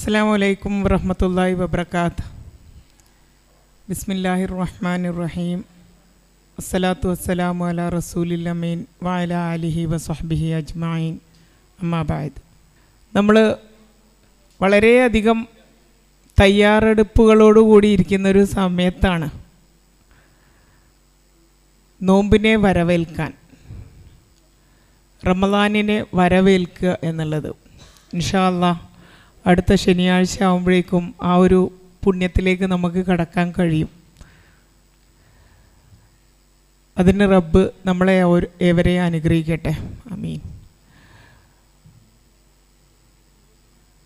അസ്സലാമു വറഹ്മത്തുള്ളാഹി വബറകാതുഹു. ബിസ്മില്ലാഹിർ റഹ്മാനിർ റഹീം. അസ്സലാത്തു വസ്സലാമു അലാ റസൂലിൽ അമീൻ വഅലാ ആലിഹി വസഹ്ബിഹി അജ്മഈൻ. അമ്മാ ബഅദ്. നമ്മൾ വളരെയധികം തയ്യാറെടുപ്പുകളോടുകൂടി ഇരിക്കുന്നൊരു സമയത്താണ് നോമ്പിനെ വരവേൽക്കാൻ, റമളാനിനെ വരവേൽക്കുക എന്നുള്ളത്. ഇൻഷാ അല്ലാഹ് അടുത്ത ശനിയാഴ്ച ആകുമ്പോഴേക്കും ആ ഒരു പുണ്യത്തിലേക്ക് നമുക്ക് കടക്കാൻ കഴിയും. അതിന് റബ്ബ് നമ്മളെ ഏവരെയും അനുഗ്രഹിക്കട്ടെ. ആമീൻ.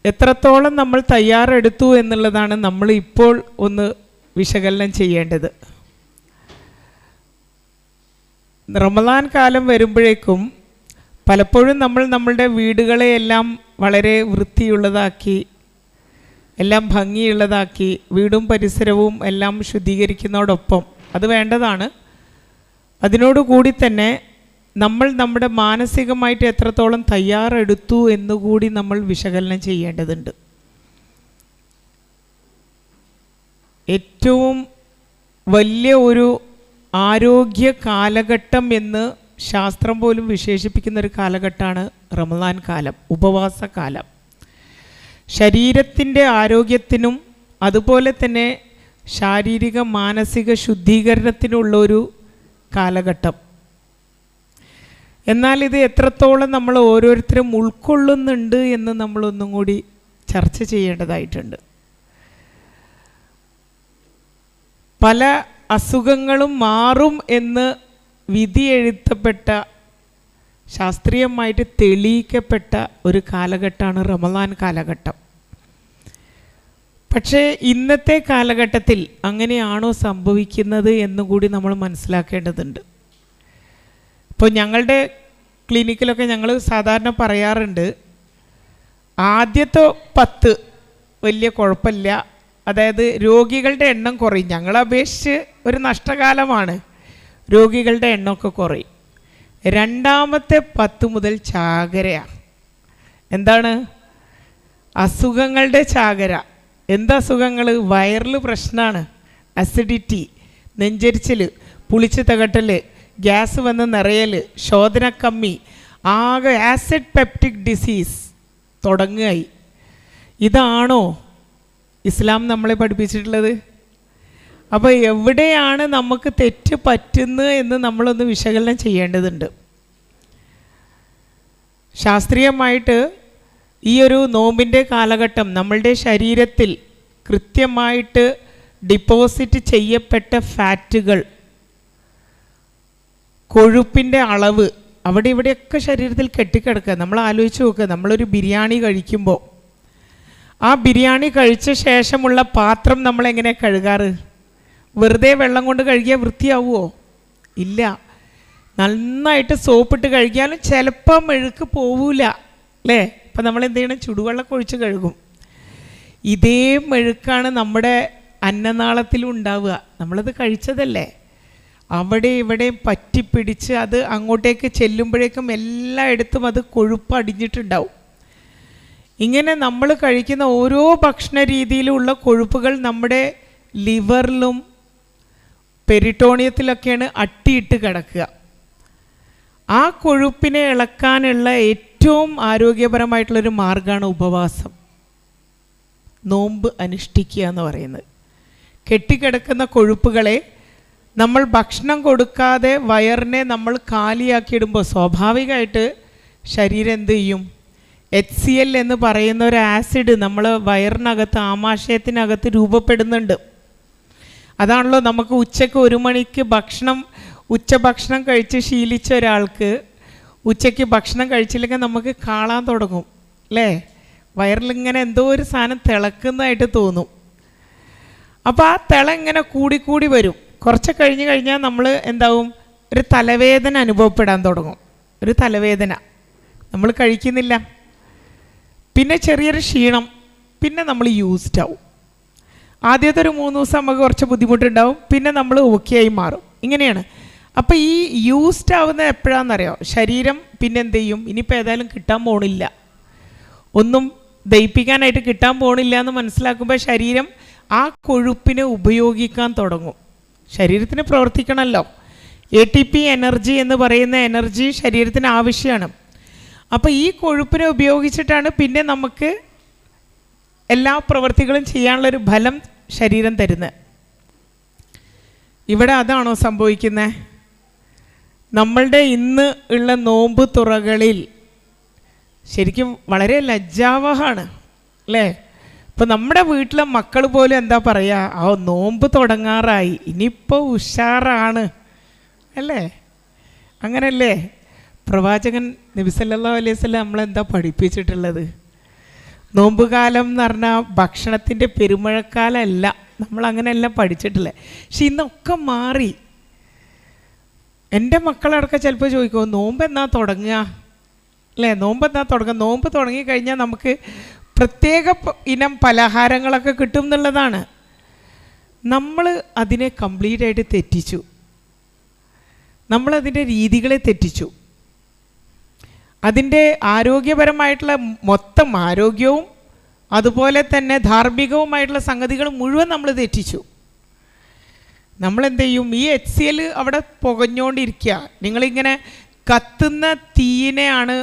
എത്രത്തോളം നമ്മൾ തയ്യാറെടുത്തു എന്നുള്ളതാണ് നമ്മൾ ഇപ്പോൾ ഒന്ന് വിശകലനം ചെയ്യേണ്ടത്. റമളാൻ കാലം വരുമ്പോഴേക്കും പലപ്പോഴും നമ്മൾ നമ്മളുടെ വീടുകളെയെല്ലാം വളരെ വൃത്തിയുള്ളതാക്കി, എല്ലാം ഭംഗിയുള്ളതാക്കി, വീടും പരിസരവും എല്ലാം ശുദ്ധീകരിക്കുന്നതോടൊപ്പം അത് വേണ്ടതാണ്. അതിനോടുകൂടി തന്നെ നമ്മൾ നമ്മുടെ മാനസികമായിട്ട് എത്രത്തോളം തയ്യാറെടുത്തു എന്നുകൂടി നമ്മൾ വിശകലനം ചെയ്യേണ്ടതുണ്ട്. ഏറ്റവും വലിയ ഒരു ആരോഗ്യ കാലഘട്ടം എന്ന് ശാസ്ത്രം പോലും വിശേഷിപ്പിക്കുന്ന ഒരു കാലഘട്ടമാണ് റമളാൻ കാലം, ഉപവാസ കാലം. ശരീരത്തിൻ്റെ ആരോഗ്യത്തിനും അതുപോലെ തന്നെ ശാരീരിക മാനസിക ശുദ്ധീകരണത്തിനുള്ളൊരു കാലഘട്ടം. എന്നാൽ ഇത് എത്രത്തോളം നമ്മൾ ഓരോരുത്തരും ഉൾക്കൊള്ളുന്നുണ്ട് എന്ന് നമ്മളൊന്നും കൂടി ചർച്ച ചെയ്യേണ്ടതായിട്ടുണ്ട്. പല അസുഖങ്ങളും മാറും എന്ന് വിധി എഴുത്തപ്പെട്ട, ശാസ്ത്രീയമായിട്ട് തെളിയിക്കപ്പെട്ട ഒരു കാലഘട്ടമാണ് റമളാൻ കാലഘട്ടം. പക്ഷേ ഇന്നത്തെ കാലഘട്ടത്തിൽ അങ്ങനെയാണോ സംഭവിക്കുന്നത് എന്നുകൂടി നമ്മൾ മനസ്സിലാക്കേണ്ടതുണ്ട്. ഇപ്പോൾ ഞങ്ങളുടെ ക്ലിനിക്കിലൊക്കെ ഞങ്ങൾ സാധാരണ പറയാറുണ്ട്, ആദ്യത്തെ 10 വലിയ കുഴപ്പമില്ല, അതായത് രോഗികളുടെ എണ്ണം കുറയും. ഞങ്ങളെ അപേക്ഷിച്ച് ഒരു നഷ്ടകാലമാണ്, രോഗികളുടെ എണ്ണമൊക്കെ കുറയും. രണ്ടാമത്തെ 10 മുതൽ ചാകരയാണ്. എന്താണ്? അസുഖങ്ങളുടെ ചാകര. എന്തസുഖങ്ങൾ? വയറിൽ പ്രശ്നമാണ്, അസിഡിറ്റി, നെഞ്ചരിച്ചൽ, പുളിച്ച് തകട്ടൽ, ഗ്യാസ് വന്ന് നിറയൽ, ശോധനക്കമ്മി, ആകെ ആസിഡ് പെപ്റ്റിക് ഡിസീസ് തുടങ്ങുകയായി. ഇതാണോ ഇസ്ലാം നമ്മളെ പഠിപ്പിച്ചിട്ടുള്ളത്? അപ്പോൾ എവിടെയാണ് നമുക്ക് തെറ്റ് പറ്റുന്നത് എന്ന് നമ്മളൊന്ന് വിശകലനം ചെയ്യേണ്ടതുണ്ട്. ശാസ്ത്രീയമായിട്ട് ഈ ഒരു നോമ്പിൻ്റെ കാലഘട്ടം നമ്മളുടെ ശരീരത്തിൽ കൃത്യമായിട്ട് ഡിപ്പോസിറ്റ് ചെയ്യപ്പെട്ട ഫാറ്റുകൾ, കൊഴുപ്പിൻ്റെ അളവ് അവിടെ ഇവിടെയൊക്കെ ശരീരത്തിൽ കെട്ടിക്കിടക്കുക. നമ്മൾ ആലോചിച്ച് നോക്കുക, നമ്മളൊരു ബിരിയാണി കഴിക്കുമ്പോൾ ആ ബിരിയാണി കഴിച്ച ശേഷമുള്ള പാത്രം നമ്മളെങ്ങനെ കഴുകാറ്? വെറുതെ വെള്ളം കൊണ്ട് കഴുകിയാൽ വൃത്തിയാവുമോ? ഇല്ല. നന്നായിട്ട് സോപ്പിട്ട് കഴുകിയാലും ചിലപ്പോൾ മെഴുക്ക് പോവില്ല അല്ലേ? അപ്പം നമ്മൾ എന്ത് ചെയ്യണം? ചുടുവെള്ളം ഒഴിച്ച് കഴുകും. ഇതേ മെഴുക്കാണ് നമ്മുടെ അന്നനാളത്തിലും ഉണ്ടാവുക. നമ്മളത് കഴിച്ചതല്ലേ, അവിടെ ഇവിടെ പറ്റിപ്പിടിച്ച് അത് അങ്ങോട്ടേക്ക് ചെല്ലുമ്പോഴേക്കും എല്ലായിടത്തും അത് കൊഴുപ്പ് അടിഞ്ഞിട്ടുണ്ടാവും. ഇങ്ങനെ നമ്മൾ കഴിക്കുന്ന ഓരോ ഭക്ഷണ രീതിയിലുള്ള കൊഴുപ്പുകൾ നമ്മുടെ ലിവറിലും പെരിട്ടോണിയത്തിലൊക്കെയാണ് അട്ടിയിട്ട് കിടക്കുക. ആ കൊഴുപ്പിനെ ഇളക്കാനുള്ള ഏറ്റവും ആരോഗ്യപരമായിട്ടുള്ളൊരു മാർഗ്ഗമാണ് ഉപവാസം, നോമ്പ് അനുഷ്ഠിക്കുക എന്ന് പറയുന്നത്. കെട്ടിക്കിടക്കുന്ന കൊഴുപ്പുകളെ നമ്മൾ ഭക്ഷണം കൊടുക്കാതെ വയറിനെ നമ്മൾ കാലിയാക്കിയിടുമ്പോൾ സ്വാഭാവികമായിട്ട് ശരീരം എന്ത് ചെയ്യും? HCl എന്ന് പറയുന്ന ഒരു ആസിഡ് നമ്മൾ വയറിനകത്ത്, ആമാശയത്തിനകത്ത് രൂപപ്പെടുന്നുണ്ട്. അതാണല്ലോ നമുക്ക് ഉച്ചയ്ക്ക് 1 മണിക്ക് ഉച്ചഭക്ഷണം കഴിച്ച് ശീലിച്ച ഒരാൾക്ക് ഉച്ചയ്ക്ക് ഭക്ഷണം കഴിച്ചില്ലെങ്കിൽ നമുക്ക് കാളാൻ തുടങ്ങും അല്ലേ? വയറിലിങ്ങനെ എന്തോ ഒരു സാധനം തിളക്കുന്നതായിട്ട് തോന്നും. അപ്പോൾ ആ തിള ഇങ്ങനെ കൂടിക്കൂടി വരും. കുറച്ച് കഴിഞ്ഞാൽ നമ്മൾ എന്താവും? ഒരു തലവേദന അനുഭവപ്പെടാൻ തുടങ്ങും. ഒരു തലവേദന, നമ്മൾ കഴിക്കുന്നില്ല. പിന്നെ ചെറിയൊരു ക്ഷീണം, പിന്നെ നമ്മൾ യൂസ്ഡ് ആവും. ആദ്യത്തെ ഒരു 3 ദിവസം നമുക്ക് കുറച്ച് ബുദ്ധിമുട്ടുണ്ടാവും, പിന്നെ നമ്മൾ ഓക്കെ ആയി മാറും. ഇങ്ങനെയാണ്. അപ്പോൾ ഈ യൂസ്ഡ് ആവുന്നത് എപ്പോഴാണെന്നറിയോ? ശരീരം പിന്നെ എന്ത് ചെയ്യും? ഇനിയിപ്പോൾ ഏതായാലും കിട്ടാൻ പോണില്ല, ഒന്നും ദഹിപ്പിക്കാനായിട്ട് കിട്ടാൻ പോണില്ല എന്ന് മനസ്സിലാക്കുമ്പോൾ ശരീരം ആ കൊഴുപ്പിനെ ഉപയോഗിക്കാൻ തുടങ്ങും. ശരീരത്തിന് പ്രവർത്തിക്കണമല്ലോ. ATP എനർജി എന്ന് പറയുന്ന എനർജി ശരീരത്തിന് ആവശ്യമാണ്. അപ്പോൾ ഈ കൊഴുപ്പിനെ ഉപയോഗിച്ചിട്ടാണ് പിന്നെ നമുക്ക് എല്ലാ പ്രവൃത്തികളും ചെയ്യാനുള്ളൊരു ഫലം ശരീരം തരുന്നത്. ഇവിടെ അതാണോ സംഭവിക്കുന്നത്? നമ്മളുടെ ഇന്ന് ഉള്ള നോമ്പ് തുറകളിൽ ശരിക്കും വളരെ ലജ്ജാവഹമാണ് അല്ലേ? ഇപ്പം നമ്മുടെ വീട്ടിലെ മക്കൾ പോലും എന്താ പറയുക, നോമ്പ് തുടങ്ങാറായി, ഇനിയിപ്പോൾ ഉഷാറാണ് അല്ലേ? അങ്ങനല്ലേ പ്രവാചകൻ നബി സല്ലല്ലാഹു അലൈഹി വസല്ലം നമ്മളെന്താ പഠിപ്പിച്ചിട്ടുള്ളത്? നോമ്പ് കാലം എന്ന് പറഞ്ഞാൽ ഭക്ഷണത്തിൻ്റെ പെരുമഴക്കാലമല്ല, നമ്മളങ്ങനെയെല്ലാം പഠിച്ചിട്ടില്ലേ. പക്ഷെ ഇന്നൊക്കെ മാറി. എൻ്റെ മക്കളടക്കം ചിലപ്പോൾ ചോദിക്കും, നോമ്പ് എന്നാ തുടങ്ങുക അല്ലേ? നോമ്പ് എന്നാ തുടങ്ങുക? നോമ്പ് തുടങ്ങിക്കഴിഞ്ഞാൽ നമുക്ക് പ്രത്യേക ഇനം പലഹാരങ്ങളൊക്കെ കിട്ടും എന്നുള്ളതാണ്. നമ്മൾ അതിനെ കംപ്ലീറ്റായിട്ട് തെറ്റിച്ചു. നമ്മളതിൻ്റെ രീതികളെ തെറ്റിച്ചു. അതിൻ്റെ ആരോഗ്യപരമായിട്ടുള്ള മൊത്തം ആരോഗ്യവും അതുപോലെ തന്നെ ധാർമ്മികവുമായിട്ടുള്ള സംഗതികൾ മുഴുവൻ നമ്മൾ തെറ്റിച്ചു. നമ്മളെന്ത് ചെയ്യും? ഈ HCl അവിടെ പുകഞ്ഞുകൊണ്ടിരിക്കുക. നിങ്ങളിങ്ങനെ കത്തുന്ന തീയിനെയാണ്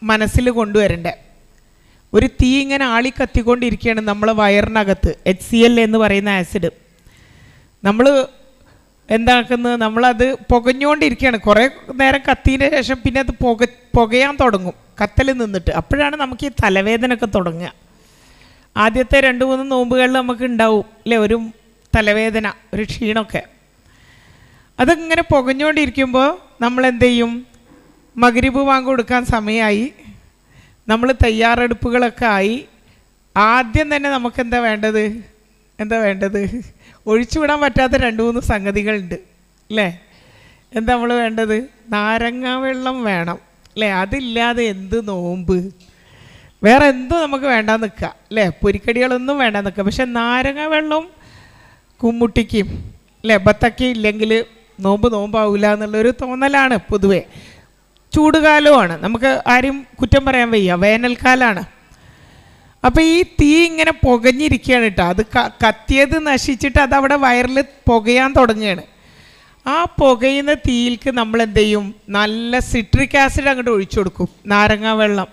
മനസ്സിൽ കൊണ്ടുവരേണ്ടത്. ഒരു തീ ഇങ്ങനെ ആളി കത്തിക്കൊണ്ടിരിക്കുകയാണ് നമ്മളെ വയറിനകത്ത്. HCl എന്ന് പറയുന്ന ആസിഡ് നമ്മൾ എന്താക്കുന്നത്? നമ്മളത് പുകഞ്ഞുകൊണ്ടിരിക്കുകയാണ്. കുറേ നേരം കത്തിയതിന് ശേഷം പിന്നെ അത് പുകയാൻ തുടങ്ങും, കത്തൽ നിന്നിട്ട്. അപ്പോഴാണ് നമുക്ക് ഈ തലവേദനയൊക്കെ തുടങ്ങുക. ആദ്യത്തെ 2-3 നോമ്പുകളിൽ നമുക്ക് ഉണ്ടാവും അല്ലേ ഒരു തലവേദന, ഒരു ക്ഷീണമൊക്കെ. അതിങ്ങനെ പുകഞ്ഞുകൊണ്ടിരിക്കുമ്പോൾ നമ്മളെന്ത് ചെയ്യും? മഗ്രിബ് ബാങ്ക് കൊടുക്കാൻ സമയമായി, നമ്മൾ തയ്യാറെടുപ്പുകളൊക്കെ ആയി. ആദ്യം തന്നെ നമുക്ക് എന്താ വേണ്ടത്? ഒഴിച്ചുവിടാൻ പറ്റാത്ത 2-3 സംഗതികളുണ്ട് അല്ലേ? എന്താ നമ്മൾ വേണ്ടത്? നാരങ്ങ വെള്ളം വേണം അല്ലേ? അതില്ലാതെ എന്ത് നോമ്പ്? വേറെ എന്തും നമുക്ക് വേണ്ടാൻ നിൽക്കുക അല്ലേ? പൊരിക്കടികളൊന്നും വേണ്ടാൻ നിൽക്കുക. പക്ഷെ നാരങ്ങ വെള്ളവും കുമ്മുട്ടിക്കും അല്ലേ ബത്തക്കയും ഇല്ലെങ്കിൽ നോമ്പാവില്ല എന്നുള്ളൊരു തോന്നലാണ് പൊതുവെ. ചൂടുകാലമാണ്, നമുക്ക് ആരും കുറ്റം പറയാൻ വയ്യ, വേനൽക്കാലമാണ്. അപ്പോൾ ഈ തീ ഇങ്ങനെ പുകഞ്ഞിരിക്കുകയാണ് കേട്ടോ. അത് കത്തിയത് നശിച്ചിട്ട് അതവിടെ വയറിൽ പുകയാൻ തുടങ്ങുകയാണ്. ആ പുകയുന്ന തീയിൽക്ക് നമ്മൾ എന്ത് ചെയ്യും? നല്ല സിട്രിക് ആസിഡ് അങ്ങോട്ട് ഒഴിച്ചു കൊടുക്കും, നാരങ്ങ വെള്ളം.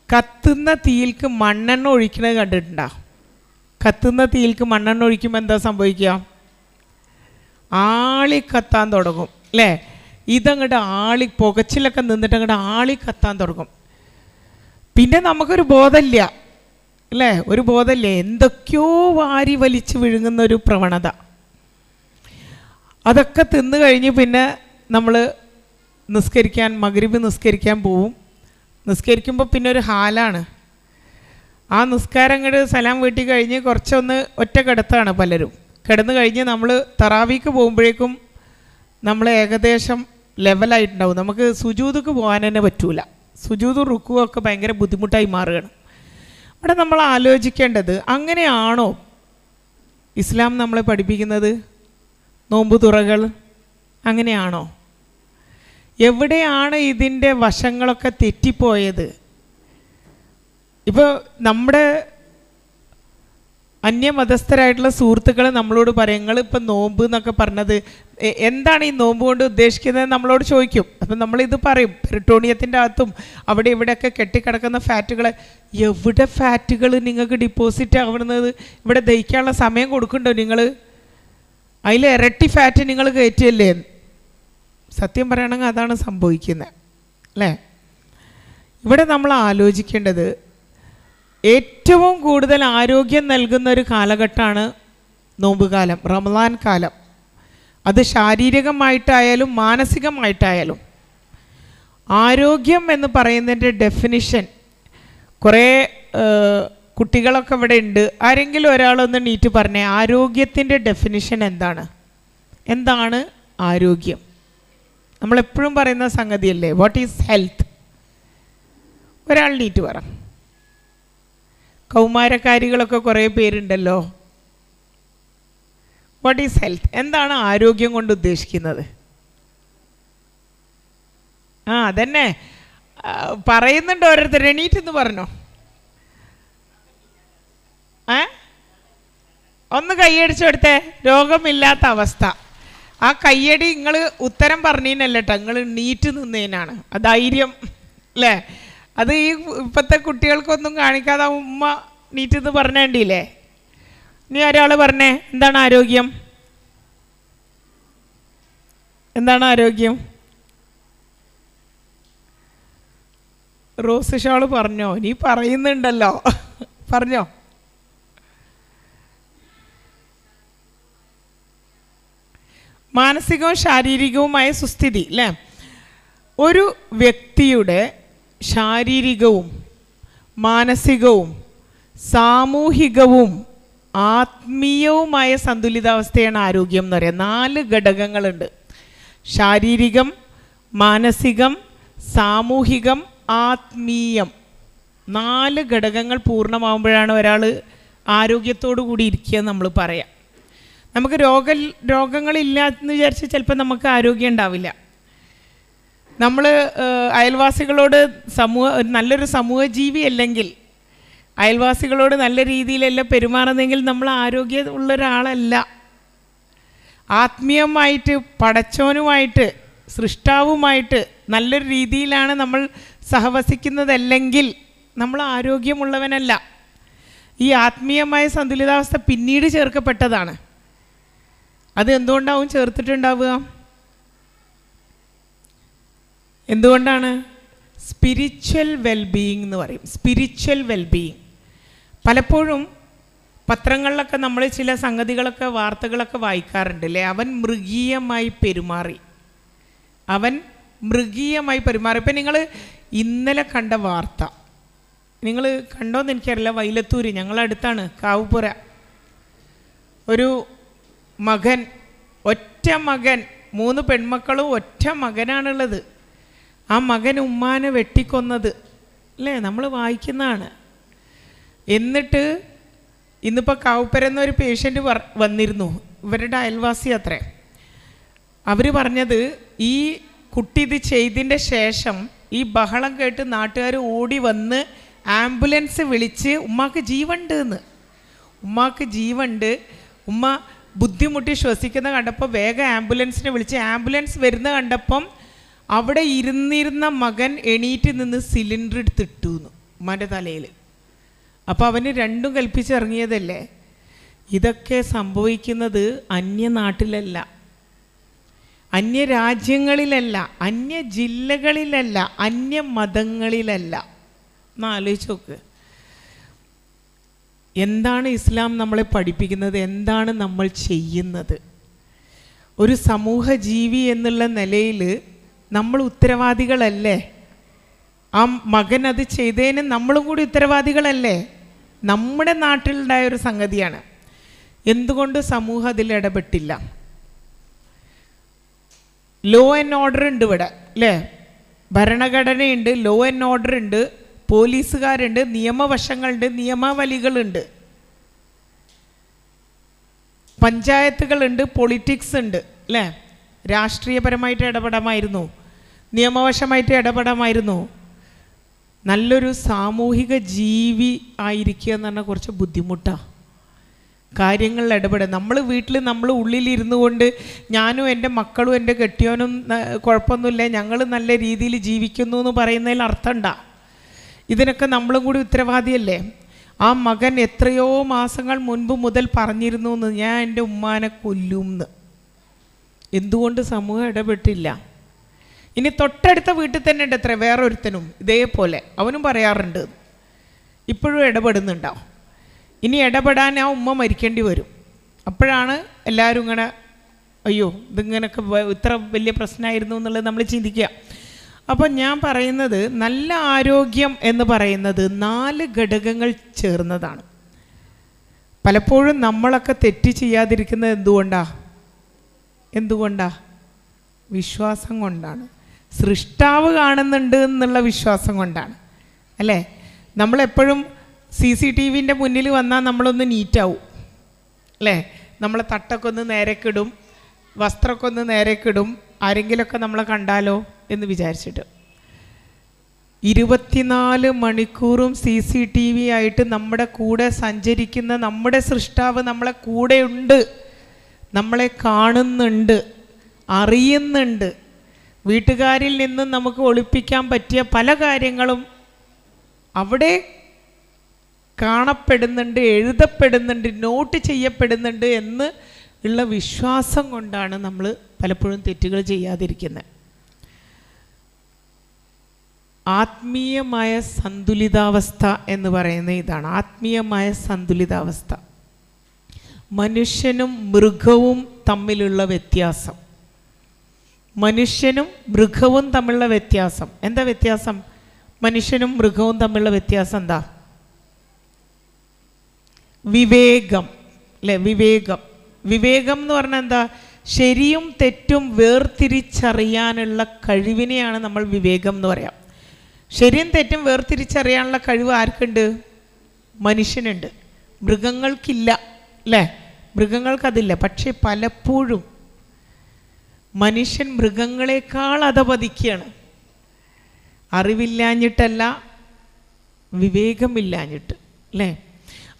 കത്തുന്ന തീയിൽക്ക് മണ്ണെണ്ണ ഒഴിക്കുന്നത് കണ്ടിട്ടുണ്ടോ? കത്തുന്ന തീയിൽക്ക് മണ്ണെണ്ണ ഒഴിക്കുമ്പോൾ എന്താ സംഭവിക്കുക? ആളി കത്താൻ തുടങ്ങും അല്ലേ? ഇതങ്ങോട്ട് പുകച്ചിലൊക്കെ നിന്നിട്ട് അങ്ങോട്ട് ആളി കത്താൻ തുടങ്ങും. പിന്നെ നമുക്കൊരു ബോധമില്ല അല്ലേ? ഒരു ബോധമില്ല, എന്തൊക്കെയോ വാരി വലിച്ച് വിഴുങ്ങുന്ന ഒരു പ്രവണത. അതൊക്കെ തിന്നു കഴിഞ്ഞ് പിന്നെ നമ്മൾ മഗ്രിബ് നിസ്കരിക്കാൻ പോവും. നിസ്കരിക്കുമ്പോൾ പിന്നെ ഒരു ഹാലാണ്. ആ നിസ്കാരം അങ്ങോട്ട് സലാം വീട്ടി കഴിഞ്ഞ് കുറച്ചൊന്ന് ഒറ്റ കിടത്താണ് പലരും. കിടന്നു കഴിഞ്ഞ് നമ്മൾ തറാവീക്ക് പോകുമ്പോഴേക്കും നമ്മൾ ഏകദേശം ലെവലായിട്ടുണ്ടാവും. നമുക്ക് സുജൂദക്ക് പോകാൻ തന്നെ പറ്റൂല. സുജൂദും റുക്കുവും ഒക്കെ ഭയങ്കര ബുദ്ധിമുട്ടായി മാറുകയാണ്. അവിടെ നമ്മൾ ആലോചിക്കേണ്ടത്, അങ്ങനെയാണോ ഇസ്ലാം നമ്മളെ പഠിപ്പിക്കുന്നത്? നോമ്പ് തുറകൾ അങ്ങനെയാണോ? എവിടെയാണ് ഇതിൻ്റെ വശങ്ങളൊക്കെ തെറ്റിപ്പോയത്? ഇപ്പോൾ നമ്മുടെ അന്യമതസ്ഥരായിട്ടുള്ള സുഹൃത്തുക്കൾ നമ്മളോട് പറയും, നിങ്ങളിപ്പോൾ നോമ്പ് എന്നൊക്കെ പറഞ്ഞത് എന്താണ് ഈ നോമ്പ് കൊണ്ട് ഉദ്ദേശിക്കുന്നത് നമ്മളോട് ചോദിക്കും. അപ്പം നമ്മളിത് പറയും, പെരിട്ടോണിയത്തിൻ്റെ അകത്തും അവിടെ ഇവിടെയൊക്കെ കെട്ടിക്കിടക്കുന്ന ഫാറ്റുകൾ. എവിടെ ഫാറ്റുകൾ നിങ്ങൾക്ക് ഡിപ്പോസിറ്റ് ആവുന്നത്? ഇവിടെ ദഹിക്കാനുള്ള സമയം കൊടുക്കണ്ടോ നിങ്ങൾ? അതിൽ ഇരട്ടി ഫാറ്റ് നിങ്ങൾ കയറ്റിയല്ലേ? സത്യം പറയണമെങ്കിൽ അതാണ് സംഭവിക്കുന്നത് അല്ലേ? ഇവിടെ നമ്മൾ ആലോചിക്കേണ്ടത്, ഏറ്റവും കൂടുതൽ ആരോഗ്യം നൽകുന്ന ഒരു കാലഘട്ടമാണ് നോമ്പുകാലം, റമദാൻ കാലം. അത് ശാരീരികമായിട്ടായാലും മാനസികമായിട്ടായാലും. ആരോഗ്യം എന്ന് പറയുന്നതിൻ്റെ ഡെഫിനിഷൻ കുറേ കുട്ടികളൊക്കെ ഇവിടെ ഉണ്ട്. ആരെങ്കിലും ഒരാളൊന്ന് നീറ്റ് പറഞ്ഞേ, ആരോഗ്യത്തിൻ്റെ ഡെഫിനിഷൻ എന്താണ് ആരോഗ്യം? നമ്മളെപ്പോഴും പറയുന്ന സംഗതിയല്ലേ, വാട്ട് ഈസ് ഹെൽത്ത്? ഒരാൾ നീറ്റ് പറ. കൗമാരക്കാരികളൊക്കെ കുറേ പേരുണ്ടല്ലോ. What is health? എന്താണ് ആരോഗ്യം കൊണ്ട് ഉദ്ദേശിക്കുന്നത്? അതന്നെ, പറയുന്നുണ്ട് ഓരോരുത്തർ. എണീറ്റെന്ന് പറഞ്ഞോ. ഒന്ന് കൈയടിച്ചു കൊടുത്തേ. രോഗമില്ലാത്ത അവസ്ഥ. ആ കയ്യടി നിങ്ങൾ ഉത്തരം പറഞ്ഞതിനല്ല കേട്ടോ, നിങ്ങൾ നീറ്റ് നിന്നതിനാണ്. ആ ധൈര്യം അല്ലേ, അത് ഈ ഇപ്പോഴത്തെ കുട്ടികൾക്കൊന്നും കാണിക്കാതെ ഉമ്മ നീറ്റ് എന്ന് പറഞ്ഞേണ്ടിയില്ലേ. ഇനി ഒരാൾ പറഞ്ഞേ, എന്താണ് ആരോഗ്യം? എന്താണ് ആരോഗ്യം? റോസ് ഷാള് പറഞ്ഞോ? നീ പറയുന്നുണ്ടല്ലോ, പറഞ്ഞോ. മാനസികവും ശാരീരികവുമായ സുസ്ഥിതി അല്ലേ. ഒരു വ്യക്തിയുടെ ശാരീരികവും മാനസികവും സാമൂഹികവും ആത്മീയവുമായ സന്തുലിതാവസ്ഥയാണ് ആരോഗ്യം എന്ന് പറയുന്നത്. 4 ഘടകങ്ങളുണ്ട്: ശാരീരികം, മാനസികം, സാമൂഹികം, ആത്മീയം. 4 ഘടകങ്ങൾ പൂർണ്ണമാകുമ്പോഴാണ് ഒരാൾ ആരോഗ്യത്തോടു കൂടി ഇരിക്കുക നമ്മൾ പറയാം. നമുക്ക് രോഗങ്ങളില്ല എന്ന് വിചാരിച്ച് ചിലപ്പോൾ നമുക്ക് ആരോഗ്യം ഉണ്ടാവില്ല. നമ്മൾ അയൽവാസികളോട് നല്ലൊരു സമൂഹജീവി അല്ലെങ്കിൽ അയൽവാസികളോട് നല്ല രീതിയിലല്ല പെരുമാറുന്നെങ്കിൽ നമ്മൾ ആരോഗ്യമുള്ള ഒരാളല്ല. ആത്മീയമായിട്ട് പടച്ചോനുമായിട്ട് സൃഷ്ടാവുമായിട്ട് നല്ലൊരു രീതിയിലാണ് നമ്മൾ സഹവസിക്കുന്നതല്ലെങ്കിൽ നമ്മൾ ആരോഗ്യമുള്ളവനല്ല. ഈ ആത്മീയമായ സന്തുലിതാവസ്ഥ പിന്നീട് ചേർക്കപ്പെട്ടതാണ്. അത് എന്തുകൊണ്ടാവും ചേർത്തിട്ടുണ്ടാവുക? എന്തുകൊണ്ടാണ്? സ്പിരിച്വൽ വെൽബീയിങ് എന്ന് പറയും. Spiritual wellbeing. പലപ്പോഴും പത്രങ്ങളിലൊക്കെ നമ്മൾ ചില സംഗതികളൊക്കെ വാർത്തകളൊക്കെ വായിക്കാറുണ്ട് അല്ലേ. അവൻ മൃഗീയമായി പെരുമാറി. ഇപ്പം നിങ്ങൾ ഇന്നലെ കണ്ട വാർത്ത നിങ്ങൾ കണ്ടോന്ന് എനിക്കറിയില്ല. വൈലത്തൂര്, ഞങ്ങളടുത്താണ്, കാവുപുര, ഒരു മകൻ, ഒറ്റ മകൻ, 3 പെൺമക്കളും ഒറ്റ മകനാണുള്ളത്. ആ മകൻ ഉമ്മാനെ വെട്ടിക്കൊന്നത് അല്ലേ, നമ്മൾ വായിക്കുന്നതാണ്. എന്നിട്ട് ഇന്നിപ്പോൾ കാവുപ്പരെന്നൊരു പേഷ്യൻ്റ് വന്നിരുന്നു, ഇവരുടെ അയൽവാസി അത്രേ. അവർ പറഞ്ഞത് ഈ കുട്ടി ഇത് ചെയ്തതിൻ്റെ ശേഷം ഈ ബഹളം കേട്ട് നാട്ടുകാർ ഓടി വന്ന് ആംബുലൻസ് വിളിച്ച് ഉമ്മാക്ക് ജീവനുണ്ട് എന്ന്. ഉമ്മാക്ക് ജീവനുണ്ട്, ഉമ്മ ബുദ്ധിമുട്ടി ശ്വസിക്കുന്ന കണ്ടപ്പോൾ വേഗം ആംബുലൻസിനെ വിളിച്ച് ആംബുലൻസ് വരുന്ന കണ്ടപ്പം അവിടെ ഇരുന്നിരുന്ന മകൻ എണീറ്റ് നിന്ന് സിലിണ്ടർ എടുത്തിട്ടു ഉമ്മാൻ്റെ തലയിൽ. അപ്പോൾ അവന് രണ്ടും കൽപ്പിച്ചിറങ്ങിയതല്ലേ. ഇതൊക്കെ സംഭവിക്കുന്നത് അന്യനാട്ടിലല്ല, അന്യരാജ്യങ്ങളിലല്ല, അന്യ ജില്ലകളിലല്ല, അന്യ മതങ്ങളിലല്ല. ഒന്ന് ആലോചിച്ച് നോക്ക്. എന്താണ് ഇസ്ലാം നമ്മളെ പഠിപ്പിക്കുന്നത്? എന്താണ് നമ്മൾ ചെയ്യുന്നത്? ഒരു സമൂഹ ജീവി എന്നുള്ള നിലയിൽ നമ്മൾ ഉത്തരവാദികളല്ലേ? ആ മകൻ അത് ചെയ്തതിന് നമ്മളും കൂടി ഉത്തരവാദികളല്ലേ? നമ്മുടെ നാട്ടിലുണ്ടായ ഒരു സംഗതിയാണ്. എന്തുകൊണ്ട് സമൂഹം അതിൽ ഇടപെട്ടില്ല? ലോ ആൻഡ് ഓർഡർ ഉണ്ട് ഇവിടെ അല്ലേ, ഭരണഘടനയുണ്ട്, ലോ ആൻഡ് ഓർഡർ ഉണ്ട്, പോലീസുകാരുണ്ട്, നിയമവശങ്ങളുണ്ട്, നിയമാവലികളുണ്ട്, പഞ്ചായത്തുകളുണ്ട്, പൊളിറ്റിക്സ് ഉണ്ട് അല്ലേ. രാഷ്ട്രീയപരമായിട്ട് ഇടപെടാമായിരുന്നു, നിയമവശമായിട്ട് ഇടപെടാമായിരുന്നു. നല്ലൊരു സാമൂഹിക ജീവി ആയിരിക്കുക എന്ന് പറഞ്ഞാൽ കുറച്ച് ബുദ്ധിമുട്ടാണ്. കാര്യങ്ങളിൽ ഇടപെടുക. നമ്മൾ വീട്ടിൽ നമ്മൾ ഉള്ളിലിരുന്നു കൊണ്ട് ഞാനും എൻ്റെ മക്കളും എൻ്റെ കെട്ടിയോനും കുഴപ്പമൊന്നുമില്ല, ഞങ്ങൾ നല്ല രീതിയിൽ ജീവിക്കുന്നു എന്ന് പറയുന്നതിൽ അർത്ഥമുണ്ടാ? ഇതിനൊക്കെ നമ്മളും കൂടി ഉത്തരവാദിയല്ലേ? ആ മകൻ എത്രയോ മാസങ്ങൾ മുൻപ് മുതൽ പറഞ്ഞിരുന്നു എന്ന്, ഞാൻ എൻ്റെ ഉമ്മാനെ കൊല്ലും എന്ന്. എന്തുകൊണ്ട് സമൂഹം ഇടപെട്ടില്ല? ഇനി തൊട്ടടുത്ത വീട്ടിൽ തന്നെ ഉണ്ട് എത്ര വേറൊരുത്തനും ഇതേപോലെ, അവനും പറയാറുണ്ട്, ഇപ്പോഴും ഇടപെടുന്നുണ്ടാവും. ഇനി ഇടപെടാൻ ആ ഉമ്മ മരിക്കേണ്ടി വരും. അപ്പോഴാണ് എല്ലാവരും ഇങ്ങനെ അയ്യോ ഇതിങ്ങനൊക്കെ ഇത്ര വലിയ പ്രശ്നമായിരുന്നു എന്നുള്ളത് നമ്മൾ ചിന്തിക്കുക. അപ്പം ഞാൻ പറയുന്നത് നല്ല ആരോഗ്യം എന്ന് പറയുന്നത് 4 ഘടകങ്ങൾ ചേർന്നതാണ്. പലപ്പോഴും നമ്മളൊക്കെ തെറ്റ് ചെയ്യാതിരിക്കുന്നത് എന്തുകൊണ്ടാ? വിശ്വാസം കൊണ്ടാണ്. സൃഷ്ടാവ് കാണുന്നുണ്ട് എന്നുള്ള വിശ്വാസം കൊണ്ടാണ് അല്ലേ. നമ്മളെപ്പോഴും CCTVൻ്റെ മുന്നിൽ വന്നാൽ നമ്മളൊന്ന് നീറ്റാവും അല്ലേ. നമ്മളെ തട്ടൊക്കെ ഒന്ന് നേരെക്കിടും, വസ്ത്രമൊക്കെ ഒന്ന് നേരെക്കിടും, ആരെങ്കിലുമൊക്കെ നമ്മളെ കണ്ടാലോ എന്ന് വിചാരിച്ചിട്ട്. 24 മണിക്കൂറും CCTV ആയിട്ട് നമ്മുടെ കൂടെ സഞ്ചരിക്കുന്ന നമ്മുടെ സൃഷ്ടാവ് നമ്മളെ കൂടെയുണ്ട്, നമ്മളെ കാണുന്നുണ്ട്, അറിയുന്നുണ്ട്. വീട്ടുകാരിൽ നിന്നും നമുക്ക് ഒളിപ്പിക്കാൻ പറ്റിയ പല കാര്യങ്ങളും അവിടെ കാണപ്പെടുന്നുണ്ട്, എഴുതപ്പെടുന്നുണ്ട്, നോട്ട് ചെയ്യപ്പെടുന്നുണ്ട് എന്ന് ഉള്ള വിശ്വാസം കൊണ്ടാണ് നമ്മൾ പലപ്പോഴും തെറ്റുകൾ ചെയ്യാതിരിക്കുന്നത്. ആത്മീയമായ സന്തുലിതാവസ്ഥ എന്ന് പറയുന്നത് ഇതാണ്. ആത്മീയമായ സന്തുലിതാവസ്ഥ, മനുഷ്യനും മൃഗവും തമ്മിലുള്ള വ്യത്യാസം. മനുഷ്യനും മൃഗവും തമ്മിലുള്ള വ്യത്യാസം എന്താ? വ്യത്യാസം മനുഷ്യനും മൃഗവും തമ്മിലുള്ള വ്യത്യാസം എന്താ? വിവേകം, അല്ലേ? വിവേകം. വിവേകം എന്ന് പറഞ്ഞാൽ എന്താ? ശരിയും തെറ്റും വേർതിരിച്ചറിയാനുള്ള കഴിവിനെയാണ് നമ്മൾ വിവേകം എന്ന് പറയാം. ശരിയും തെറ്റും വേർതിരിച്ചറിയാനുള്ള കഴിവ് ആർക്കുണ്ട്? മനുഷ്യനുണ്ട്. മൃഗങ്ങൾക്കില്ല, അല്ലേ? മൃഗങ്ങൾക്കതില്ല. പക്ഷെ പലപ്പോഴും മനുഷ്യൻ മൃഗങ്ങളെക്കാൾ അധപതിക്കുകയാണ്. അറിവില്ലാഞ്ഞിട്ടല്ല, വിവേകമില്ലാഞ്ഞിട്ട്, അല്ലേ?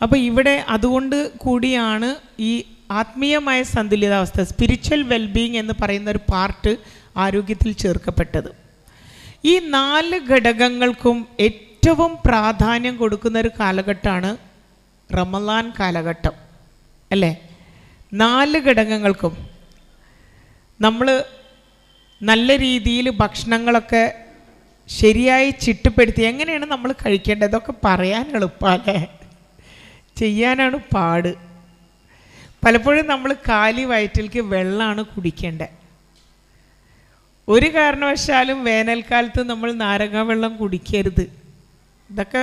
അപ്പോൾ ഇവിടെ അതുകൊണ്ട് കൂടിയാണ് ഈ ആത്മീയമായ സന്തുലിതാവസ്ഥ, സ്പിരിച്വൽ വെൽബീയിങ് എന്ന് പറയുന്ന ഒരു പാർട്ട് ആരോഗ്യത്തിൽ ചേർക്കപ്പെട്ടത്. ഈ 4 ഘടകങ്ങൾക്കും ഏറ്റവും പ്രാധാന്യം കൊടുക്കുന്ന ഒരു കാലഘട്ടമാണ് റമളാൻ കാലഘട്ടം, അല്ലേ? 4 ഘടകങ്ങൾക്കും നമ്മൾ നല്ല രീതിയിൽ ഭക്ഷണങ്ങളൊക്കെ ശരിയായി ചിട്ടപ്പെടുത്തി എങ്ങനെയാണ് നമ്മൾ കഴിക്കേണ്ടത് ഇതൊക്കെ പറയാൻ എളുപ്പമല്ലേ, ചെയ്യാനാണ് പാട്. പലപ്പോഴും നമ്മൾ കാലി വയറ്റിലേക്ക് വെള്ളമാണ് കുടിക്കേണ്ടത്. ഒരു കാരണവശാലും വേനൽക്കാലത്ത് നമ്മൾ നാരങ്ങ വെള്ളം കുടിക്കരുത്. ഇതൊക്കെ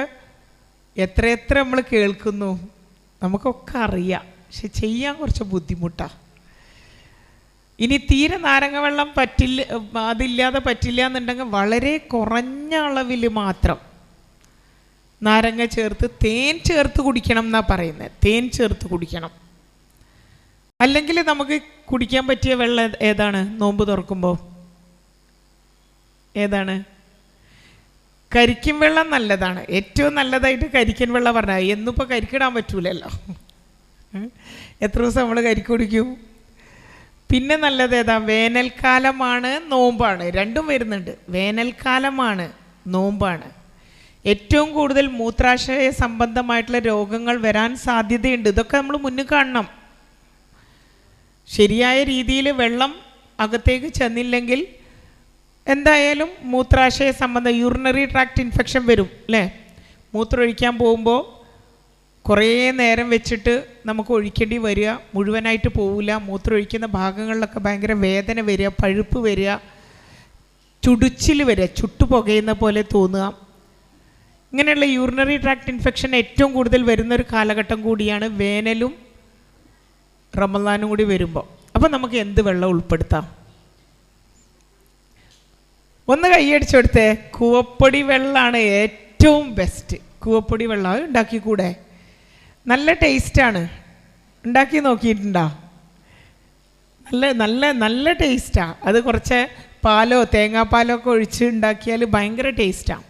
എത്രയെത്ര നമ്മൾ കേൾക്കുന്നു, നമുക്കൊക്കെ അറിയാം, പക്ഷെ ചെയ്യാൻ കുറച്ച് ബുദ്ധിമുട്ടാണ്. ഇനി തീരെ നാരങ്ങ വെള്ളം പറ്റില്ല, അതില്ലാതെ പറ്റില്ല എന്നുണ്ടെങ്കിൽ വളരെ കുറഞ്ഞ അളവിൽ മാത്രം നാരങ്ങ ചേർത്ത് തേൻ ചേർത്ത് കുടിക്കണം എന്നാണ് പറയുന്നത്. തേൻ ചേർത്ത് കുടിക്കണം. അല്ലെങ്കിൽ നമുക്ക് കുടിക്കാൻ പറ്റിയ വെള്ളം ഏതാണ്? നോമ്പ് തുറക്കുമ്പോൾ ഏതാണ്? കരിക്കിൻ വെള്ളം നല്ലതാണ്. ഏറ്റവും നല്ലതായിട്ട് കരിക്കിൻ വെള്ളം പറഞ്ഞാൽ എന്നിപ്പോൾ കരിക്കിടാൻ പറ്റൂലല്ലോ. എത്ര ദിവസം നമ്മൾ കരിക്ക് കുടിക്കും? പിന്നെ നല്ലത് ഏതാ? വേനൽക്കാലമാണ്, നോമ്പാണ്, രണ്ടും വരുന്നുണ്ട്. വേനൽക്കാലമാണ്, നോമ്പാണ്. ഏറ്റവും കൂടുതൽ മൂത്രാശയ സംബന്ധമായിട്ടുള്ള രോഗങ്ങൾ വരാൻ സാധ്യതയുണ്ട്. ഇതൊക്കെ നമ്മൾ മുന്നിൽ കാണണം. ശരിയായ രീതിയിൽ വെള്ളം അകത്തേക്ക് ചെന്നില്ലെങ്കിൽ എന്തായാലും മൂത്രാശയ സംബന്ധം, യൂറിനറി ട്രാക്ട് ഇൻഫെക്ഷൻ വരും, അല്ലേ? മൂത്രമൊഴിക്കാൻ പോകുമ്പോൾ കുറേ നേരം വെച്ചിട്ട് നമുക്ക് ഒഴിക്കേണ്ടി വരിക, മുഴുവനായിട്ട് പോവില്ല. മൂത്രമൊഴിക്കുന്ന ഭാഗങ്ങളിലൊക്കെ ഭയങ്കര വേദന വരിക, പഴുപ്പ് വരിക, ചുടുച്ചിൽ വരിക, ചുട്ടുപുകയുന്ന പോലെ തോന്നുക. ഇങ്ങനെയുള്ള യൂറിനറി ട്രാക്ട് ഇൻഫെക്ഷൻ ഏറ്റവും കൂടുതൽ വരുന്നൊരു കാലഘട്ടം കൂടിയാണ് വേനലും റമളാനും കൂടി വരുമ്പോൾ. അപ്പോൾ നമുക്ക് എന്ത് വെള്ളം ഉൾപ്പെടുത്താം? ഒന്ന് കൈയടിച്ചു കൊടുത്തേ. കൂവപ്പൊടി വെള്ളമാണ് ഏറ്റവും ബെസ്റ്റ്. കൂവപ്പൊടി വെള്ളം അത് ഉണ്ടാക്കിക്കൂടെ? നല്ല ടേസ്റ്റാണ്. ഉണ്ടാക്കി നോക്കിയിട്ടുണ്ടോ? നല്ല നല്ല നല്ല ടേസ്റ്റാണ്. അത് കുറച്ച് പാലോ തേങ്ങാപ്പാലോ ഒക്കെ ഒഴിച്ച് ഉണ്ടാക്കിയാൽ ഭയങ്കര ടേസ്റ്റാണ്.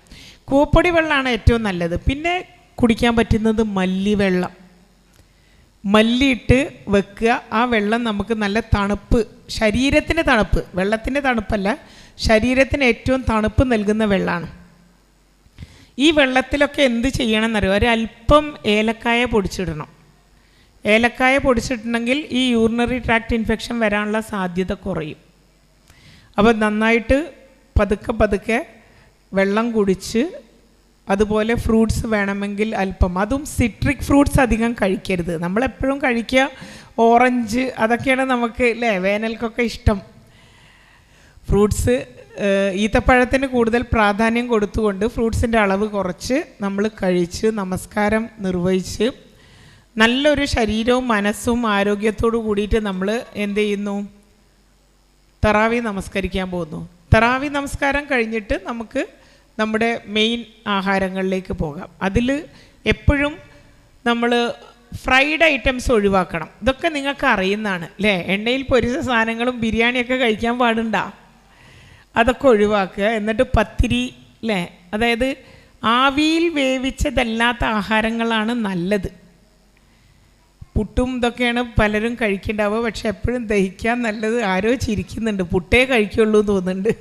കൂവപ്പൊടി വെള്ളമാണ് ഏറ്റവും നല്ലത്. പിന്നെ കുടിക്കാൻ പറ്റുന്നത് മല്ലിവെള്ളം. മല്ലിയിട്ട് വെക്കുക. ആ വെള്ളം നമുക്ക് നല്ല തണുപ്പ്, ശരീരത്തിന് തണുപ്പ്, വെള്ളത്തിൻ്റെ തണുപ്പല്ല, ശരീരത്തിന് ഏറ്റവും തണുപ്പ് നൽകുന്ന വെള്ളമാണ്. ഈ വെള്ളത്തിലൊക്കെ എന്ത് ചെയ്യണമെന്നറിയോ? ഒരല്പം ഏലക്കായ പൊടിച്ചിടണം. ഏലക്കായ പൊടിച്ചിട്ടുണ്ടെങ്കിൽ ഈ യൂറിനറി ട്രാക്ട് ഇൻഫെക്ഷൻ വരാനുള്ള സാധ്യത കുറയും. അപ്പോൾ നന്നായിട്ട് പതുക്കെ പതുക്കെ വെള്ളം കുടിച്ച്, അതുപോലെ ഫ്രൂട്ട്സ് വേണമെങ്കിൽ അല്പം, അതും സിട്രിക് ഫ്രൂട്ട്സ് അധികം കഴിക്കരുത്. നമ്മളെപ്പോഴും കഴിക്കുക ഓറഞ്ച്, അതൊക്കെയാണ് നമുക്ക്, അല്ലേ, വേനൽക്കൊക്കെ ഇഷ്ടം. ഫ്രൂട്ട്സ്, ഈത്തപ്പഴത്തിന് കൂടുതൽ പ്രാധാന്യം കൊടുത്തുകൊണ്ട് ഫ്രൂട്ട്സിൻ്റെ അളവ് കുറച്ച് നമ്മൾ കഴിച്ച് നമസ്കാരം നിർവഹിച്ച് നല്ലൊരു ശരീരവും മനസ്സും ആരോഗ്യത്തോടു കൂടിയിട്ട് നമ്മൾ എന്ത് ചെയ്യുന്നു? തറാവി നമസ്കരിക്കാൻ പോകുന്നു. തറാവി നമസ്കാരം കഴിഞ്ഞിട്ട് നമുക്ക് നമ്മുടെ മെയിൻ ആഹാരങ്ങളിലേക്ക് പോകാം. അതിൽ എപ്പോഴും നമ്മൾ ഫ്രൈഡ് ഐറ്റംസ് ഒഴിവാക്കണം. ഇതൊക്കെ നിങ്ങൾക്ക് അറിയുന്നതാണ്, അല്ലേ? എണ്ണയിൽ പൊരിച്ച സാധനങ്ങളും ബിരിയാണിയൊക്കെ കഴിക്കാൻ പാടുണ്ടോ? അതൊക്കെ ഒഴിവാക്കുക. എന്നിട്ട് പത്തിരി, അല്ലേ? അതായത് ആവിയിൽ വേവിച്ചതല്ലാത്ത ആഹാരങ്ങളാണ് നല്ലത്. പുട്ടും ഇതൊക്കെയാണ് പലരും കഴിക്കേണ്ടാവുക. പക്ഷെ എപ്പോഴും ദഹിക്കാൻ നല്ലത്, ആരോ ചിരിക്കുന്നുണ്ട്, പുട്ടേ കഴിക്കുള്ളൂ എന്ന് തോന്നുന്നുണ്ട്.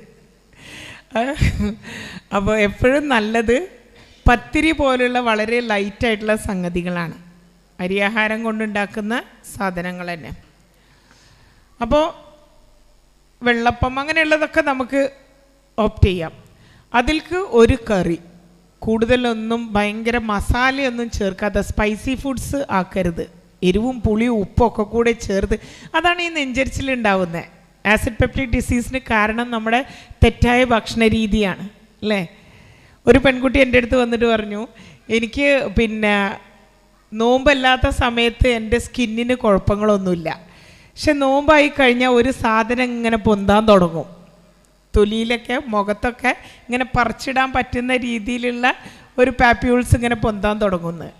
അപ്പോൾ എപ്പോഴും നല്ലത് പത്തിരി പോലുള്ള വളരെ ലൈറ്റായിട്ടുള്ള സംഗതികളാണ്, അരിയാഹാരം കൊണ്ടുണ്ടാക്കുന്ന സാധനങ്ങൾ തന്നെ. അപ്പോൾ വെള്ളപ്പം അങ്ങനെയുള്ളതൊക്കെ നമുക്ക് ഓപ്റ്റ് ചെയ്യാം. അതിൽക്ക് ഒരു കറി, കൂടുതലൊന്നും ഭയങ്കര മസാലയൊന്നും ചേർക്കാത്ത സ്പൈസി ഫുഡ്സ് ആക്കരുത്. എരിവും പുളിയും ഉപ്പൊക്കെ കൂടെ ചേർത്ത്, അതാണ് ഈ നെഞ്ചരിച്ചിലുണ്ടാവുന്നത്. ആസിഡ് പെപ്റ്റിക് ഡിസീസിന് കാരണം നമ്മുടെ തെറ്റായ ഭക്ഷണ രീതിയാണ്, അല്ലേ? ഒരു പെൺകുട്ടി എൻ്റെ അടുത്ത് വന്നിട്ട് പറഞ്ഞു, എനിക്ക് നോമ്പല്ലാത്ത സമയത്ത് എൻ്റെ സ്കിന്നിന് കുഴപ്പങ്ങളൊന്നുമില്ല, പക്ഷെ നോമ്പായി കഴിഞ്ഞാൽ ഒരു സാധനം ഇങ്ങനെ പൊന്താൻ തുടങ്ങും, തൊലിയിലൊക്കെ മുഖത്തൊക്കെ ഇങ്ങനെ പറിച്ചിടാൻ പറ്റുന്ന രീതിയിലുള്ള ഒരു പാപ്യൂൾസ് ഇങ്ങനെ പൊന്താൻ തുടങ്ങുന്നത്.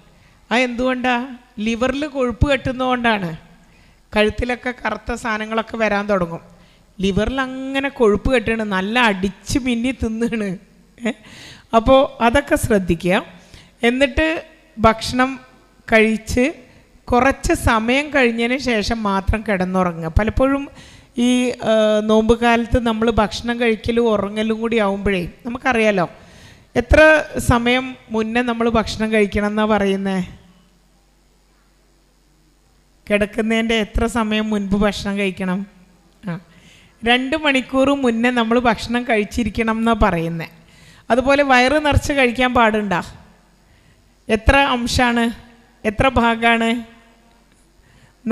എന്തുകൊണ്ടാണ്? ലിവറിൽ കൊഴുപ്പ് കെട്ടുന്നതുകൊണ്ടാണ്. കഴുത്തിലൊക്കെ കറുത്ത സാധനങ്ങളൊക്കെ വരാൻ തുടങ്ങും. ലിവറിൽ അങ്ങനെ കൊഴുപ്പ് കെട്ടണ്, നല്ല അടിച്ച് മിന്നി തിന്നാണ്. അപ്പോൾ അതൊക്കെ ശ്രദ്ധിക്കുക. എന്നിട്ട് ഭക്ഷണം കഴിച്ച് കുറച്ച് സമയം കഴിഞ്ഞതിന് ശേഷം മാത്രം കിടന്നുറങ്ങുക. പലപ്പോഴും ഈ നോമ്പ് കാലത്ത് നമ്മൾ ഭക്ഷണം കഴിക്കലും ഉറങ്ങലും കൂടി ആവുമ്പോഴേ നമുക്കറിയാലോ എത്ര സമയം മുന്നേ നമ്മൾ ഭക്ഷണം കഴിക്കണം എന്നാണ് പറയുന്നത്. കിടക്കുന്നതിൻ്റെ എത്ര സമയം മുൻപ് ഭക്ഷണം കഴിക്കണം? 2 മണിക്കൂർ മുന്നേ നമ്മൾ ഭക്ഷണം കഴിച്ചിരിക്കണം എന്നാണ് പറയുന്നത്. അതുപോലെ വയറ് നിറച്ച് കഴിക്കാൻ പാടുണ്ടോ? എത്ര അംശമാണ്, എത്ര ഭാഗമാണ്?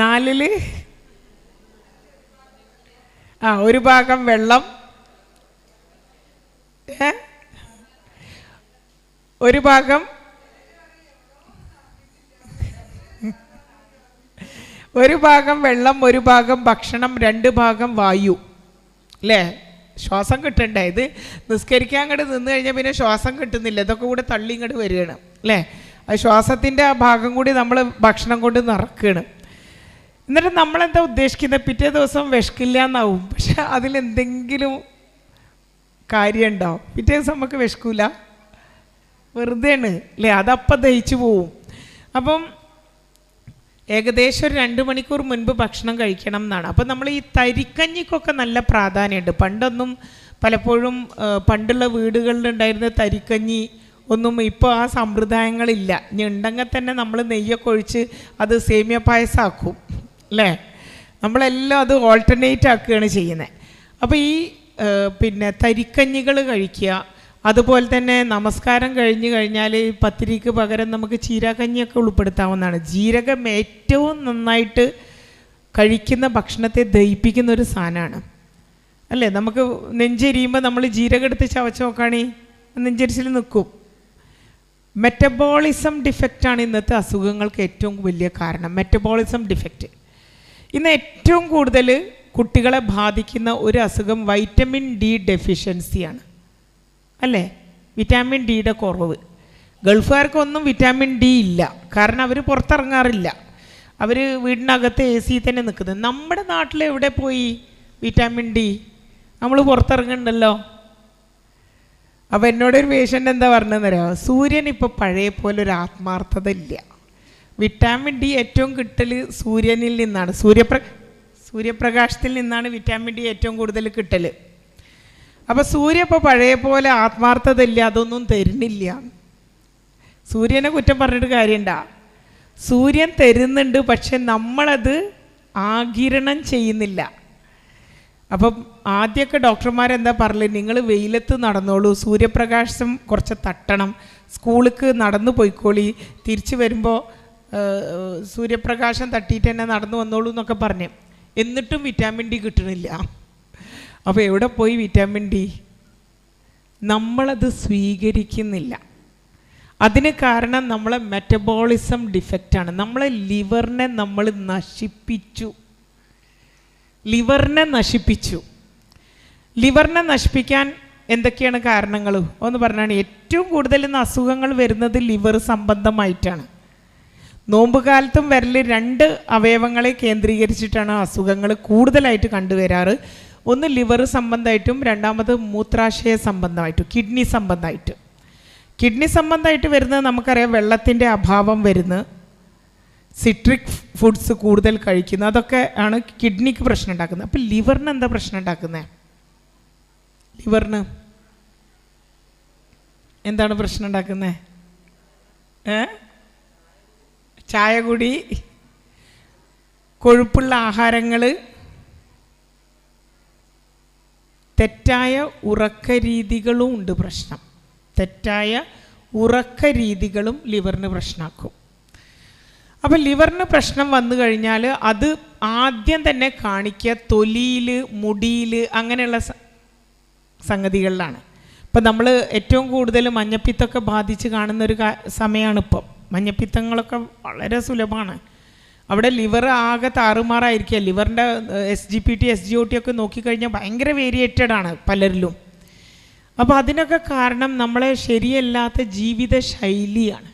4 ഒരു ഭാഗം വെള്ളം, ഒരു ഭാഗം വെള്ളം, ഒരു ഭാഗം ഭക്ഷണം, 2 ഭാഗം വായു, അല്ലേ? ശ്വാസം കിട്ടണ്ടേ? ഇത് നിസ്കരിക്കാൻ അങ്ങോട്ട് നിന്ന് കഴിഞ്ഞാൽ പിന്നെ ശ്വാസം കിട്ടുന്നില്ല, ഇതൊക്കെ കൂടെ തള്ളി ഇങ്ങോട്ട് വരികയാണ്, അല്ലേ? ആ ശ്വാസത്തിൻ്റെ ആ ഭാഗം കൂടി നമ്മൾ ഭക്ഷണം കൊണ്ട് നിറക്കുകയാണ്. എന്നിട്ട് നമ്മളെന്താ ഉദ്ദേശിക്കുന്നത്? പിറ്റേ ദിവസം വിശക്കില്ല എന്നാവും. പക്ഷെ അതിലെന്തെങ്കിലും കാര്യമുണ്ടോ? പിറ്റേ ദിവസം നമുക്ക് വിശക്കൂല, വെറുതെയാണ്, അല്ലേ? അതപ്പം ദഹിച്ചു പോവും. അപ്പം ഏകദേശം ഒരു 2 മണിക്കൂർ മുൻപ് ഭക്ഷണം കഴിക്കണം എന്നാണ്. അപ്പം നമ്മൾ ഈ തരിക്കഞ്ഞിക്കൊക്കെ നല്ല പ്രാധാന്യമുണ്ട്. പണ്ടൊന്നും പലപ്പോഴും പണ്ടുള്ള വീടുകളിലുണ്ടായിരുന്ന തരിക്കഞ്ഞി ഒന്നും ഇപ്പോൾ ആ സമ്പ്രദായങ്ങളില്ല. ഇനി ഉണ്ടെങ്കിൽ തന്നെ നമ്മൾ നെയ്യൊക്കെ ഒഴിച്ച് അത് സേമിയ പായസമാക്കും, അല്ലേ? നമ്മളെല്ലാം അത് ഓൾട്ടർനേറ്റ് ആക്കുകയാണ് ചെയ്യുന്നത്. അപ്പോൾ ഈ തരിക്കഞ്ഞികൾ കഴിക്കുക. അതുപോലെ തന്നെ നമസ്കാരം കഴിഞ്ഞ് കഴിഞ്ഞാൽ പത്തിരിക്ക് പകരം നമുക്ക് ചീരകഞ്ഞിയൊക്കെ ഉൾപ്പെടുത്താവുന്നതാണ്. ജീരകം ഏറ്റവും നന്നായിട്ട് കഴിക്കുന്ന ഭക്ഷണത്തെ ദഹിപ്പിക്കുന്ന ഒരു സാധനമാണ്, അല്ലേ? നമുക്ക് നെഞ്ചെരിയുമ്പോൾ നമ്മൾ ജീരകം എടുത്ത് ചവച്ച് നോക്കുകയാണെങ്കിൽ നെഞ്ചരിച്ചിൽ നിൽക്കും. മെറ്റബോളിസം ഡിഫക്റ്റാണ് ഇന്നത്തെ അസുഖങ്ങൾക്ക് ഏറ്റവും വലിയ കാരണം. മെറ്റബോളിസം ഡിഫക്റ്റ് ഇന്ന് ഏറ്റവും കൂടുതൽ കുട്ടികളെ ബാധിക്കുന്ന ഒരു അസുഖം വൈറ്റമിൻ ഡി ഡെഫിഷ്യൻസിയാണ്, അല്ലേ? വിറ്റാമിൻ ഡിയുടെ കുറവ്. ഗൾഫുകാർക്കൊന്നും വിറ്റാമിൻ ഡി ഇല്ല, കാരണം അവർ പുറത്തിറങ്ങാറില്ല, അവർ വീടിനകത്ത് AC തന്നെ നിൽക്കുന്നത്. നമ്മുടെ നാട്ടിൽ എവിടെ പോയി വിറ്റാമിൻ ഡി? നമ്മൾ പുറത്തിറങ്ങുന്നുണ്ടല്ലോ. അപ്പോൾ എന്നോടൊരു പേഷ്യൻ്റ് എന്താ പറഞ്ഞതെന്നറിയോ? സൂര്യൻ ഇപ്പോൾ പഴയ പോലെ ഒരു ആത്മാർത്ഥത ഇല്ല. വിറ്റാമിൻ ഡി ഏറ്റവും കിട്ടൽ സൂര്യനിൽ നിന്നാണ്, സൂര്യപ്രകാശത്തിൽ നിന്നാണ് വിറ്റാമിൻ ഡി ഏറ്റവും കൂടുതൽ കിട്ടൽ. അപ്പോൾ സൂര്യൻ ഇപ്പോൾ പഴയ പോലെ ആത്മാർത്ഥത ഇല്ല, അതൊന്നും തരുന്നില്ല. സൂര്യനെ കുറ്റം പറഞ്ഞിട്ട് കാര്യമുണ്ടോ? സൂര്യൻ തരുന്നുണ്ട്, പക്ഷെ നമ്മളത് ആഗിരണം ചെയ്യുന്നില്ല. അപ്പം ആദ്യമൊക്കെ ഡോക്ടർമാരെന്താ പറയല്? നിങ്ങൾ വെയിലത്ത് നടന്നോളൂ, സൂര്യപ്രകാശം കുറച്ച് തട്ടണം, സ്കൂളിലേക്ക് നടന്നു പോയിക്കോളി, തിരിച്ച് വരുമ്പോൾ സൂര്യപ്രകാശം തട്ടിയിട്ട് തന്നെ നടന്നു വന്നോളൂ എന്നൊക്കെ പറഞ്ഞു. എന്നിട്ടും വിറ്റാമിൻ ഡി കിട്ടണില്ല. അപ്പോൾ എവിടെ പോയി വിറ്റാമിൻ ഡി? നമ്മളത് സ്വീകരിക്കുന്നില്ല. അതിന് കാരണം നമ്മളെ മെറ്റബോളിസം ഡിഫക്റ്റാണ്. നമ്മളെ ലിവറിനെ നമ്മൾ നശിപ്പിച്ചു. ലിവറിനെ നശിപ്പിക്കാൻ എന്തൊക്കെയാണ് കാരണങ്ങൾ ഒന്ന് പറഞ്ഞാണ്. ഏറ്റവും കൂടുതൽ ഇന്ന് അസുഖങ്ങൾ വരുന്നത് ലിവർ സംബന്ധമായിട്ടാണ്. നോമ്പ് കാലത്തും വരൽ 2 അവയവങ്ങളെ കേന്ദ്രീകരിച്ചിട്ടാണ് അസുഖങ്ങൾ കൂടുതലായിട്ട് കണ്ടുവരാറ്. ഒന്ന് ലിവർ സംബന്ധമായിട്ടും രണ്ടാമത് മൂത്രാശയ സംബന്ധമായിട്ടും കിഡ്നി സംബന്ധമായിട്ട്. കിഡ്നി സംബന്ധമായിട്ട് വരുന്നത് നമുക്കറിയാം, വെള്ളത്തിൻ്റെ അഭാവം വരുന്ന, സിട്രിക് ഫുഡ്സ് കൂടുതൽ കഴിക്കുന്നത്, അതൊക്കെ ആണ് കിഡ്നിക്ക് പ്രശ്നം ഉണ്ടാക്കുന്നത്. അപ്പോൾ ലിവറിന് എന്താ പ്രശ്നം ഉണ്ടാക്കുന്നത്? ലിവറിന് എന്താണ് പ്രശ്നം ഉണ്ടാക്കുന്നത്? ചായ കുടി, കൊഴുപ്പുള്ള ആഹാരങ്ങൾ, തെറ്റായ ഉറക്ക രീതികളും ഉണ്ട് പ്രശ്നം. തെറ്റായ ഉറക്ക രീതികളും ലിവറിന് പ്രശ്നമാക്കും. അപ്പം ലിവറിന് പ്രശ്നം വന്നു കഴിഞ്ഞാൽ അത് ആദ്യം തന്നെ കാണിക്കുക തൊലിയിൽ, മുടിയിൽ, അങ്ങനെയുള്ള സംഗതികളിലാണ്. ഇപ്പം നമ്മൾ ഏറ്റവും കൂടുതൽ മഞ്ഞപ്പിത്തമൊക്കെ ബാധിച്ച് കാണുന്നൊരു സമയമാണിപ്പം. മഞ്ഞപ്പിത്തങ്ങളൊക്കെ വളരെ സുലഭമാണ്. അവിടെ ലിവർ ആകെ താറുമാറായിരിക്കുക. ലിവറിൻ്റെ SGPT SGOT ഒക്കെ നോക്കിക്കഴിഞ്ഞാൽ ഭയങ്കര വേരിയേറ്റഡ് ആണ് പലരിലും. അപ്പോൾ അതിനൊക്കെ കാരണം നമ്മളെ ശരിയല്ലാത്ത ജീവിത ശൈലിയാണ്.